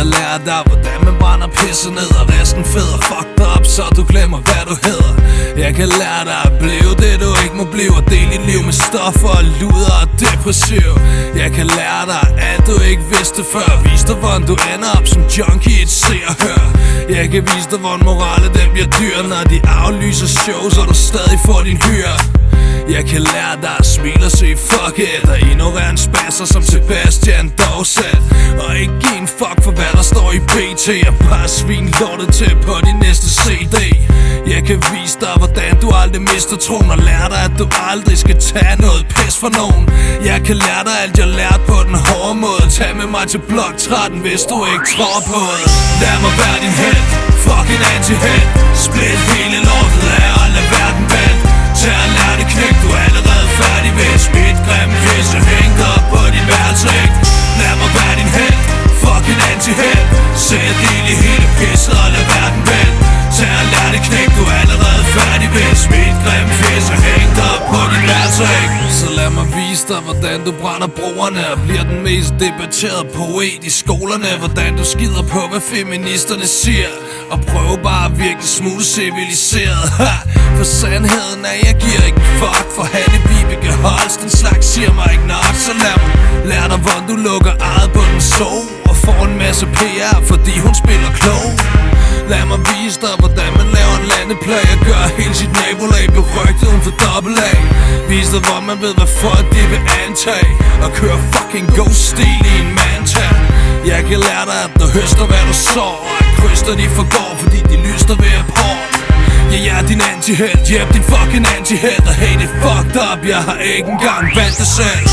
jeg lærer dig, hvordan man brænder pisset ned, og resten feder fucked up, så du glemmer hvad du hedder. Jeg kan lære dig at blive det du ikke må blive, og dele dit liv med stoffer og luder og depressiv. Jeg kan lære dig alt du ikke vidste før, vise dig hvordan du ender op som junkie i et se og hør. Jeg kan vise dig hvordan morale den bliver dyr, når de aflyser shows og du stadig får din hyre. Jeg kan lære dig at smile og sige fuck it, og ignorere en spasser som Sebastian Dorset, og ikke give en fuck for hvad der står i BT, og bare svin lortet til på din næste CD. Jeg kan vise dig hvordan du aldrig mister troen, og lære dig at du aldrig skal tage noget pis for nogen. Jeg kan lære dig alt jeg lærte på den hårde måde, tag med mig til blok 13 hvis du ikke tror på det. Lad mig være din helt, fucking anti-helt, split hele lortet af og lad verden vente. Tag og lær det knæk, du er allerede færdig ved smidt grimme pisse hængt op på din værelsæg. Lad mig være din helt, fucking anti-helt, sæt ild i hele pisset og lad verden vente. Tag og lær det knæk, du er allerede færdig ved smidt grimme pisse hængt op på din værelsæg. Så lad mig vise dig hvordan du brænder broerne og bliver den mest debatterede poet i skolerne. Hvordan du skider på hvad feministerne siger, og prøv bare at virke smule civiliseret. For sandheden er jeg giver ikke fuck, for Hanne Vibeke Holst den slags siger mig ikke nok. Så lad mig lære dig hvordan du lukker eget på den så, og får en masse PR fordi hun spiller klog. Lad mig vise dig hvordan man laver en landeplage og gør hele sit nabolag berygtet uden for AA. Vis dig hvor man ved hvad folk de vil antage, og køre fucking god stil i en manta. Jeg kan lære dig at du høster hvad du sår, og at kryster de forgår fordi de lyster ved at porn. Jeg er din anti-helt, din fucking anti-helt, og hey det fucked up, jeg har ikke engang valgt det selv.